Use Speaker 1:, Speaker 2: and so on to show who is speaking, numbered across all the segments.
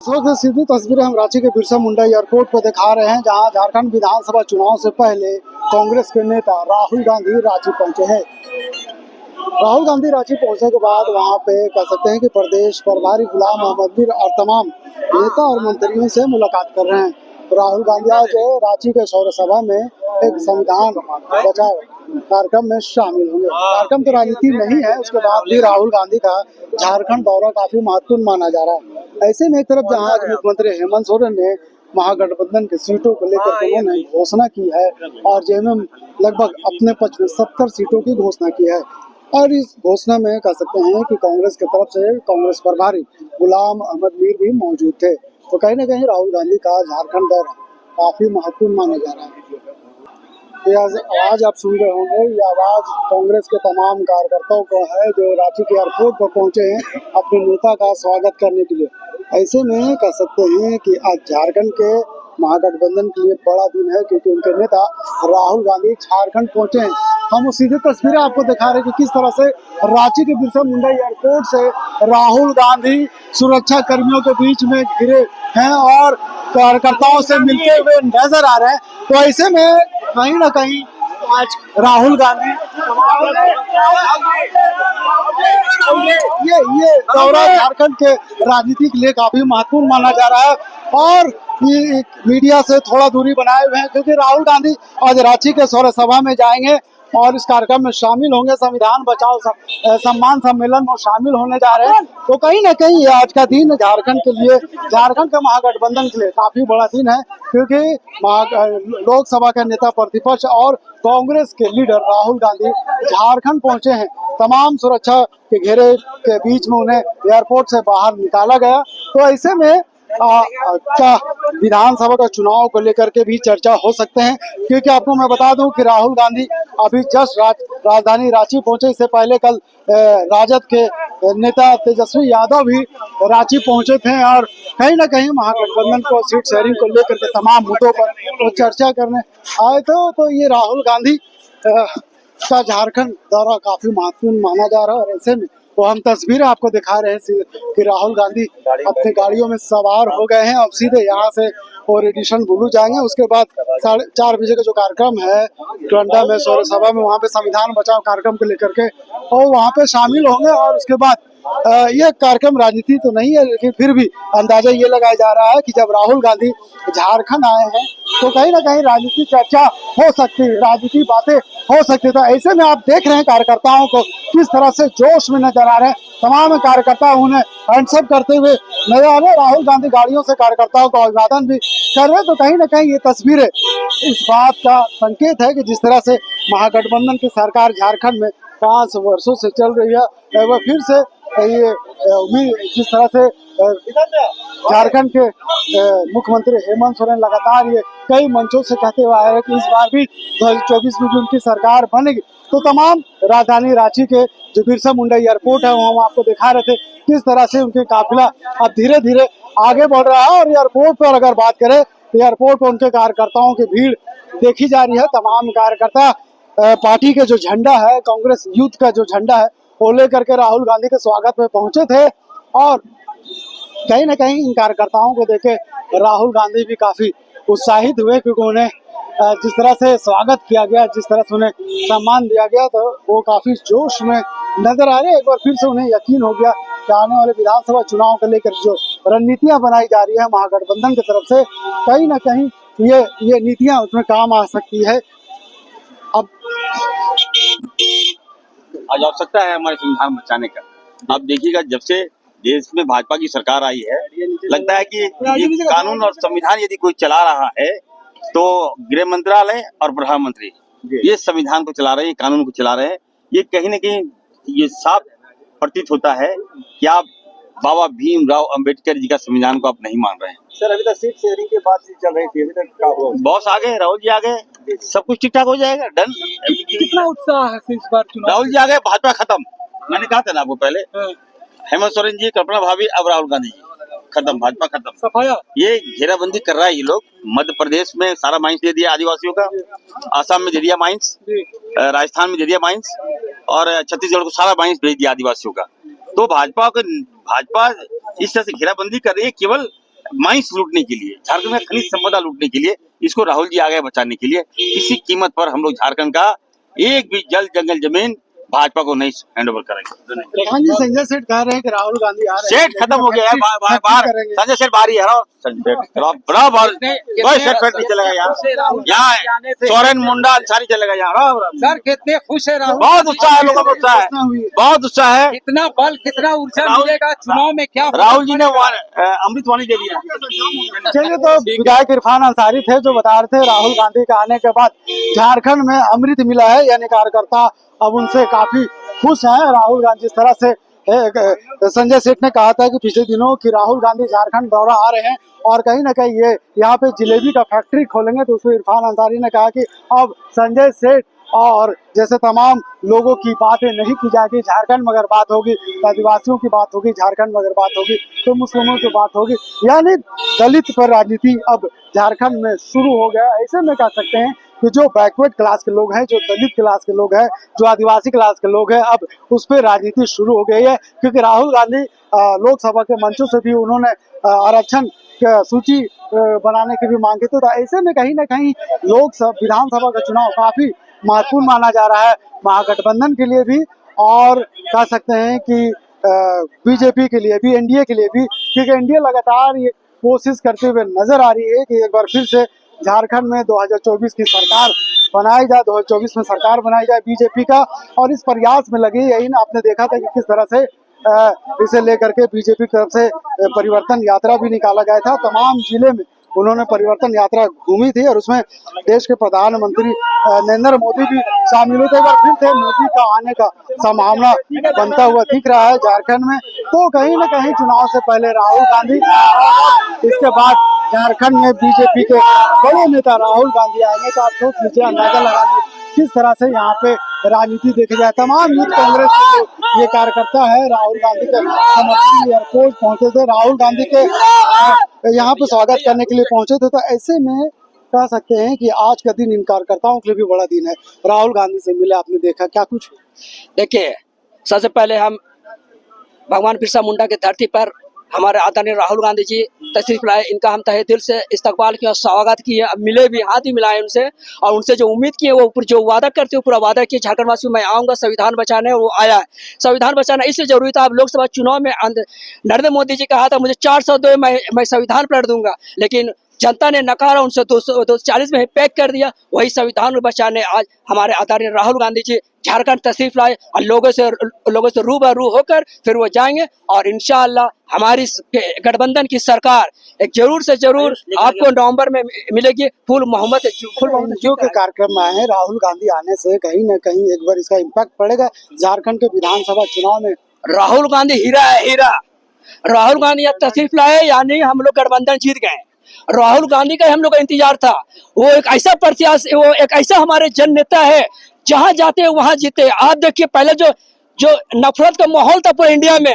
Speaker 1: इस वक्त सीधी तस्वीरें हम रांची के बिरसा मुंडा एयरपोर्ट पर दिखा रहे हैं, जहां झारखंड विधानसभा चुनाव से पहले कांग्रेस के नेता राहुल गांधी रांची पहुंचे हैं। राहुल गांधी रांची पहुंचने के बाद वहां पे कह सकते हैं कि प्रदेश प्रभारी गुलाम अहमद मीर और तमाम नेता और मंत्रियों से मुलाकात कर रहे हैं। राहुल गांधी आज रांची के सौर सभा में एक संविधान बचाओ कार्यक्रम में शामिल होंगे। कार्यक्रम तो राजनीति नहीं है, उसके बाद भी राहुल गांधी का झारखंड दौरा काफी महत्वपूर्ण माना जा रहा है। ऐसे में एक तरफ जहां आज मुख्यमंत्री हेमंत सोरेन ने महागठबंधन की सीटों को लेकर उन्होंने घोषणा की है और जेएमएम लगभग अपने पक्ष में 70 सीटों की घोषणा की है। और इस घोषणा में कह सकते हैं कि कांग्रेस की तरफ से कांग्रेस प्रभारी गुलाम अहमद मीर भी मौजूद थे। तो कहीं न कहीं राहुल गांधी का झारखंड दौरा काफी महत्वपूर्ण माना जा रहा है। ये आवाज आप सुन रहे होंगे, ये आवाज कांग्रेस के तमाम कार्यकर्ताओं को है जो रांची के एयरपोर्ट पर पहुंचे हैं अपने नेता का स्वागत करने के लिए। ऐसे में कह सकते हैं कि आज झारखंड के महागठबंधन के लिए बड़ा दिन है, क्योंकि उनके नेता राहुल गांधी झारखंड पहुंचे हैं। हम वो सीधे तस्वीरें आपको दिखा रहे हैं कि किस तरह से रांची के बिरसा मुंडा एयरपोर्ट से राहुल गांधी सुरक्षा कर्मियों के बीच में घिरे हैं और कार्यकर्ताओं से मिलते हुए नजर आ रहे हैं। तो ऐसे में कहीं ना कहीं आज राहुल गांधी ये दौरा झारखंड के राजनीति के लिए काफी महत्वपूर्ण माना जा रहा है और ये मीडिया से थोड़ा दूरी बनाए हुए हैं, क्योंकि राहुल गांधी आज रांची के सौर सभा में जाएंगे और इस कार्यक्रम में शामिल होंगे। संविधान बचाओ सम्मान सम्मेलन में शामिल होने जा रहे हैं। तो कहीं ना कहीं आज का दिन झारखंड के लिए, झारखंड के महागठबंधन के लिए काफी बड़ा दिन है, क्योंकि लोकसभा के नेता प्रतिपक्ष और कांग्रेस के लीडर राहुल गांधी झारखंड पहुंचे हैं। तमाम सुरक्षा के घेरे के बीच में उन्हें एयरपोर्ट से बाहर निकाला गया। तो ऐसे में क्या विधानसभा का चुनाव को लेकर के भी चर्चा हो सकते हैं, क्योंकि आपको मैं बता दूं कि राहुल गांधी अभी जस्ट राजधानी रांची पहुंचे। इससे पहले कल राजद के नेता तेजस्वी यादव भी रांची पहुंचे थे और कहीं ना कहीं महागठबंधन को सीट शेयरिंग को लेकर के तमाम मुद्दों पर वो चर्चा करने आए थे। तो ये राहुल गांधी का झारखंड दौरा काफी महत्वपूर्ण माना जा रहा है और ऐसे में तो हम तस्वीरें आपको दिखा रहे हैं कि राहुल गांधी अपने गाड़ियों में सवार हो गए हैं। अब सीधे यहाँ से वो रेडिशन बुलू जाएंगे। उसके बाद 4:30 बजे का जो कार्यक्रम है टोरंटो में सौर सभा में, वहाँ पे संविधान बचाओ कार्यक्रम को लेकर के और वहाँ पे शामिल होंगे। और उसके बाद ये कार्यक्रम राजनीति तो नहीं है, लेकिन फिर भी अंदाजा ये लगाया जा रहा है कि जब राहुल गांधी झारखंड आए हैं तो कहीं ना कहीं राजनीति चर्चा हो सकती है, राजनीति बातें हो सकती है। तो ऐसे में आप देख रहे हैं कार्यकर्ताओं को किस तरह से जोश में नजर आ रहे हैं। तमाम कार्यकर्ता उन्हें हैंड्सअप करते हुए नजर आ रहे हैं। राहुल गांधी गाड़ियों से कार्यकर्ताओं का अभिवादन भी कर रहे हैं। तो कहीं ना कहीं ये तस्वीरें इस बात का संकेत है कि जिस तरह से महागठबंधन की सरकार झारखंड में 5 वर्षों से चल रही है, वह फिर से ये उम्मीद जिस तरह से झारखंड के मुख्यमंत्री हेमंत सोरेन लगातार ये कई मंचों से कहते हुए आए हैं कि इस बार भी 2024 में भी उनकी सरकार बनेगी। तो तमाम राजधानी रांची के जो बिरसा मुंडा एयरपोर्ट है, वहाँ आपको दिखा रहे थे किस तरह से उनके काफिला अब धीरे धीरे आगे बढ़ रहा है। और एयरपोर्ट पर अगर बात करें तो एयरपोर्ट पर उनके कार्यकर्ताओं की भीड़ देखी जा रही है। तमाम कार्यकर्ता पार्टी के जो झंडा है, कांग्रेस यूथ का जो झंडा है, वो लेकर के राहुल गांधी के स्वागत में पहुंचे थे। और कहीं ना कहीं इन कार्यकर्ताओं को देखे राहुल गांधी भी काफी उत्साहित हुए, क्योंकि उन्हें जिस तरह से स्वागत किया गया, जिस तरह से उन्हें सम्मान दिया गया, तो वो काफी जोश में नजर आ रहे हैं। एक बार फिर से उन्हें यकीन हो गया कि आने वाले विधानसभा चुनाव को लेकर जो रणनीतियां बनाई जा रही है महागठबंधन की तरफ से, कहीं ना कहीं ये नीतियां उसमें काम आ सकती है। अब
Speaker 2: आज आवश्यकता है हमारे संविधान बचाने का। आप देखिएगा, जब से देश में भाजपा की सरकार आई है, लगता है कि ये कानून और संविधान यदि कोई चला रहा है तो गृह मंत्रालय और प्रधानमंत्री ये संविधान को चला रहे हैं, कानून को चला रहे हैं। ये कहीं न कहीं ये साफ प्रतीत होता है कि आप बाबा भीमराव अंबेडकर जी का संविधान को आप नहीं मान रहे हैं।
Speaker 3: सर, अभी तक सीट शेयरिंग की बात चल रही थी, अभी तक क्या हुआ?
Speaker 2: बॉस आ गए, राहुल जी आ गए, सब कुछ ठीक ठाक हो जाएगा, डन।
Speaker 3: कितना उत्साह है इस बार चुनाव?
Speaker 2: राहुल जी आ गए, भाजपा खत्म। मैंने कहा था ना आपको पहले, हेमंत सोरेन जी, कल्पना भाभी, अब राहुल गांधी जी, खत्म, भाजपा खत्म,
Speaker 3: सफाया।
Speaker 2: ये घेराबंदी कर रहा है ये लोग। मध्य प्रदेश में सारा माइंस दे दिया आदिवासियों का, आसाम में दे दिया माइंस, राजस्थान में दे दिया माइंस, और छत्तीसगढ़ को सारा माइंस भेज दिया आदिवासियों का। तो भाजपा इस तरह से घेराबंदी कर रही है केवल माइंस लूटने के लिए, झारखंड में खनिज संपदा लूटने के लिए इसको राहुल जी आ गए बचाने के लिए। किसी कीमत पर हम लोग झारखंड का एक भी जल जंगल जमीन भाजपा को नहीं हैंड ओवर करेंगे।
Speaker 1: प्रधान जी, संजय सेठ कह रहे हैं कि राहुल गांधी आ रहे हैं,
Speaker 2: सेठ खत्म हो गया है, बाहर संजय सेठ बाहरी है, संजय सेठ बड़ा कोई सेठ नहीं चलेगा यहाँ सोरेन मुंडा अंसारी चलेगा यहाँ।
Speaker 3: सर कितने खुश है राहुल,
Speaker 2: बहुत उत्साह है, लोगों का उत्साह है, बहुत उत्साह है।
Speaker 3: कितना बल कितना ऊर्जा मिलेगा चुनाव में, क्या
Speaker 2: राहुल जी ने अमृतवाणी दे दिया।
Speaker 1: चलिए, तो विधायक इरफान अंसारी थे जो बता रहे थे राहुल गांधी के आने के बाद झारखंड में अमृत मिला है, यानी कार्यकर्ता अब उनसे काफी खुश हैं। राहुल गांधी जिस तरह से संजय सेठ ने कहा था कि पिछले दिनों कि राहुल गांधी झारखंड दौरा आ रहे हैं और कहीं ना कहीं ये यहाँ पे जिलेबी का फैक्ट्री खोलेंगे, तो उसमें इरफान अंसारी ने कहा कि अब संजय सेठ और जैसे तमाम लोगों की बातें नहीं की जाएगी झारखंड में। अगर बात होगी तो आदिवासियों की बात होगी, झारखंड में अगर बात होगी तो मुस्लिमों की बात होगी, यानी दलित पर राजनीति अब झारखंड में शुरू हो गया। ऐसे में कह सकते हैं कि जो बैकवर्ड क्लास के लोग हैं, जो दलित क्लास के लोग हैं, जो आदिवासी क्लास के लोग हैं, अब उस पर राजनीति शुरू हो गई है। क्योंकि राहुल गांधी लोकसभा के मंचों से भी उन्होंने आरक्षण सूची बनाने की भी मांग की। तो ऐसे में कहीं ना कहीं विधानसभा का चुनाव काफी महत्वपूर्ण माना जा रहा है महागठबंधन के लिए भी, और कह सकते हैं कि बीजेपी के लिए भी, एनडीए के लिए भी, क्योंकि एनडीए लगातार ये कोशिश करते हुए नजर आ रही है कि एक बार फिर से झारखंड में 2024 की सरकार बनाई जाए, 2024 में सरकार बनाई जाए बीजेपी का, और इस प्रयास में लगी। यही ना आपने देखा था कि किस तरह से इसे लेकर के बीजेपी की तरफ से परिवर्तन यात्रा भी निकाला गया था। तमाम जिले में उन्होंने परिवर्तन यात्रा घूमी थी और उसमें देश के प्रधानमंत्री नरेंद्र मोदी भी शामिल हुए थे। फिर से मोदी का आने का संभावना बनता हुआ दिख रहा है झारखंड में। तो कहीं ना कहीं चुनाव से पहले राहुल गांधी, इसके बाद झारखंड में बीजेपी के बड़े नेता राहुल गांधी आएंगे। तो आप सोच लीजिए, अंदाजा लगा लीजिए किस तरह से यहाँ पे राजनीति देखी जाए। तमाम यूथ कांग्रेस के ये कार्यकर्ता है राहुल गांधी के समर्थन में एयरपोर्ट पहुंचे थे, राहुल गांधी के यहाँ पे स्वागत करने के लिए पहुंचे थे। तो ऐसे में कह सकते हैं कि आज का दिन इन कार्यकर्ताओं के लिए भी बड़ा दिन है। राहुल गांधी से मिले, आपने देखा क्या कुछ?
Speaker 4: देखिए, सबसे पहले हम भगवान बिरसा मुंडा की धरती पर हमारे आदरणीय राहुल गांधी जी तशरीफ लाए, इनका हम तहे दिल से इस्तकबाल किया, स्वागत किए, मिले भी, हाथ भी मिलाए उनसे, और उनसे जो उम्मीद किए वो जो वादा करते हो पूरा वादा किए। झारखंड वासियों मैं आऊँगा संविधान बचाने, वो आया है। संविधान बचाना इसलिए जरूरी था, अब लोकसभा चुनाव में नरेंद्र मोदी जी कहा था मुझे 400 दो, मैं संविधान लड़ दूंगा, लेकिन जनता ने नकारा, उनसे 240 में पैक कर दिया। वही संविधान बचाने आज हमारे आदरणीय राहुल गांधी जी झारखंड तशरीफ लाए और लोगों से रूबरू होकर फिर वो जाएंगे, और इंशाअल्लाह हमारी गठबंधन की सरकार एक जरूर से जरूर आपको नवंबर में मिलेगी। फुल मोहम्मद
Speaker 1: जो के कार्यक्रम में आए हैं, राहुल गांधी आने से कहीं न कहीं एक बार इसका इम्पैक्ट पड़ेगा झारखंड के विधानसभा चुनाव में।
Speaker 4: राहुल गांधी हीरा है, हीरा। राहुल गांधी यहाँ तशरीफ लाए यानी हम लोग गठबंधन जीत गए। राहुल गांधी का हम लोग का इंतजार था। वो एक ऐसा प्रत्याशी, वो एक ऐसा हमारे जन नेता है, जहां जाते हैं वहां जीते। आप देखिए, पहले जो नफरत का माहौल था पूरे इंडिया में,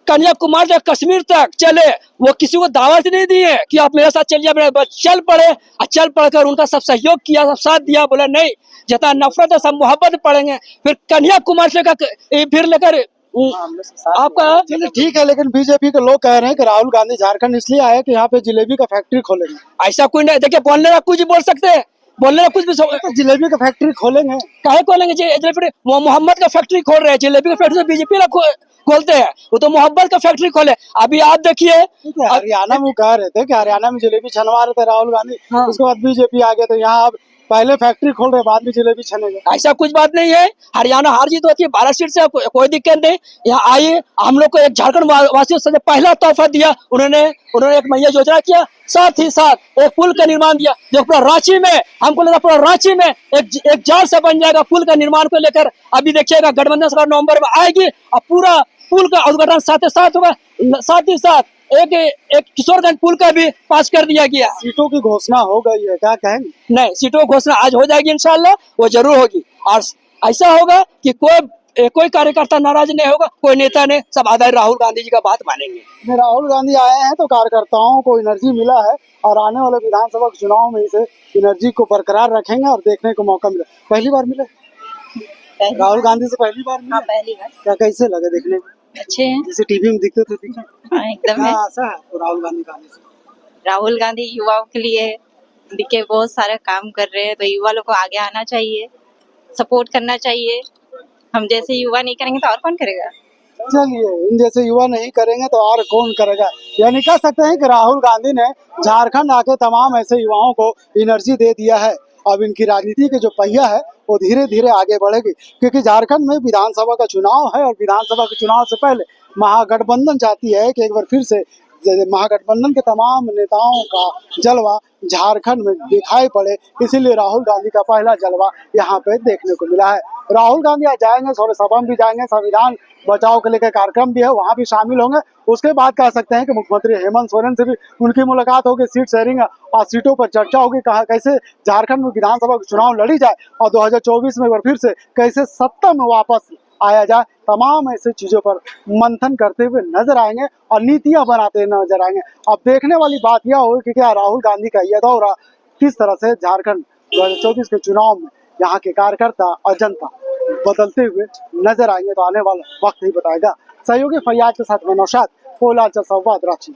Speaker 4: कन्याकुमारी से कश्मीर तक चले, वो किसी को दावत नहीं दिए कि आप मेरे साथ चलिए, मेरे बस चल पड़े, और चल पड़कर उनका सब सहयोग किया, सब साथ दिया। बोला नहीं, जितना नफरत है सब मोहब्बत पड़ेंगे। फिर कन्याकुमारी से फिर लेकर आपका
Speaker 1: चलिए ठीक है, लेकिन बीजेपी के लोग कह रहे हैं कि राहुल गांधी झारखंड इसलिए आए कि यहाँ पे जिलेबी का फैक्ट्री खोलेंगे।
Speaker 4: ऐसा कोई नहीं, देखिए बोलने का कुछ भी बोल सकते हैं, बोलने का कुछ भी
Speaker 1: तो जिलेबी का फैक्ट्री खोलेंगे,
Speaker 4: काहे खोलेंगे? वो मोहम्मद का फैक्ट्री खोल रहे हैं, जिलेबी का फैक्ट्री बीजेपी खोलते हैं, वो तो मोहब्बत का फैक्ट्री खोले। अभी आप देखिए
Speaker 1: हरियाणा में कह रहे थे कि हरियाणा में जिलेबी छनवा रहे थे राहुल गांधी, उसके बाद बीजेपी आ गया, तो यहाँ अब पहले फैक्ट्री खोल रहे, बाद में जिलेबी छनेगा।
Speaker 4: ऐसा कुछ बात नहीं है। हरियाणा हार जीत होती है 12 सीट से, कोई दिक्कत नहीं। यहाँ आइए, हम लोग को एक झारखंड वासियों से पहला तोहफा दिया उन्होंने एक मैया योजना किया, साथ ही साथ एक पुल का निर्माण दिया, जो पूरा रांची में, हमको लगा पूरा रांची में एक जाल से बन जाएगा पुल का निर्माण को लेकर। अभी देखिएगा गठबंधन सरकार नवंबर में आएगी और पूरा पुल का उद्घाटन साथ ही साथ होगा। साथ ही साथ एक किशोरगंज पुल का भी पास कर दिया गया।
Speaker 1: सीटों की घोषणा हो गई है, क्या कहेंगे?
Speaker 4: नहीं, सीटों की घोषणा आज हो जाएगी इंशाल्लाह, वो जरूर होगी। और ऐसा होगा कि कोई कार्यकर्ता नाराज नहीं होगा, कोई नेता ने, सब आदरणीय राहुल गांधी जी का बात मानेंगे।
Speaker 1: राहुल गांधी आए हैं तो कार्यकर्ताओं को एनर्जी मिला है, और आने वाले विधानसभा चुनाव में इसे एनर्जी को बरकरार रखेंगे और देखने को मौका मिला। पहली बार मिले राहुल गांधी से? पहली बार मिले?
Speaker 5: पहली बार।
Speaker 1: क्या कैसे लगे देखने में?
Speaker 5: अच्छे हैं,
Speaker 1: जैसे टीवी में दिखते थे, दिखे?
Speaker 5: हाँ एकदम है।
Speaker 1: आशा है तो राहुल गांधी का आने से
Speaker 5: राहुल गांधी युवाओं के लिए देखिए बहुत सारे काम कर रहे हैं, तो युवा लोग को आगे आना चाहिए, सपोर्ट करना चाहिए। हम जैसे युवा नहीं करेंगे तो और कौन करेगा।
Speaker 1: चलिए, इन जैसे युवा नहीं करेंगे तो और कौन करेगा। यानी कह सकते हैं कि राहुल गांधी ने झारखंड आके तमाम ऐसे युवाओं को एनर्जी दे दिया है। अब इनकी राजनीति के जो पहिया है वो धीरे धीरे आगे बढ़ेगी, क्योंकि झारखंड में विधानसभा का चुनाव है और विधानसभा के चुनाव से पहले महागठबंधन चाहती है कि एक बार फिर से महागठबंधन के तमाम नेताओं का जलवा झारखंड में दिखाई पड़े। इसीलिए राहुल गांधी का पहला जलवा यहाँ पे देखने को मिला है। राहुल गांधी आज जाएंगे, सौर सभा में भी जाएंगे, संविधान बचाओ के लेकर कार्यक्रम भी है, वहाँ भी शामिल होंगे। उसके बाद कह सकते हैं कि मुख्यमंत्री हेमंत सोरेन से भी उनकी मुलाकात होगी, सीट शेयरिंग और सीटों पर चर्चा होगी, कहा कैसे झारखंड में विधानसभा का चुनाव लड़ी जाए और 2024 में एक बार फिर से कैसे सत्ता में वापस आया जाए। तमाम ऐसी चीजों पर मंथन करते हुए नजर आएंगे और नीतियां बनाते हुए नजर आएंगे। अब देखने वाली बात यह होगी कि क्या राहुल गांधी का यह दौरा किस तरह से झारखंड 2024 के चुनाव में यहाँ के कार्यकर्ता और जनता बदलते हुए नजर आएंगे, तो आने वाला वक्त ही बताएगा। सहयोगी फैयाज के साथ मैं नौशाद, पोलाचल संवाद, रांची।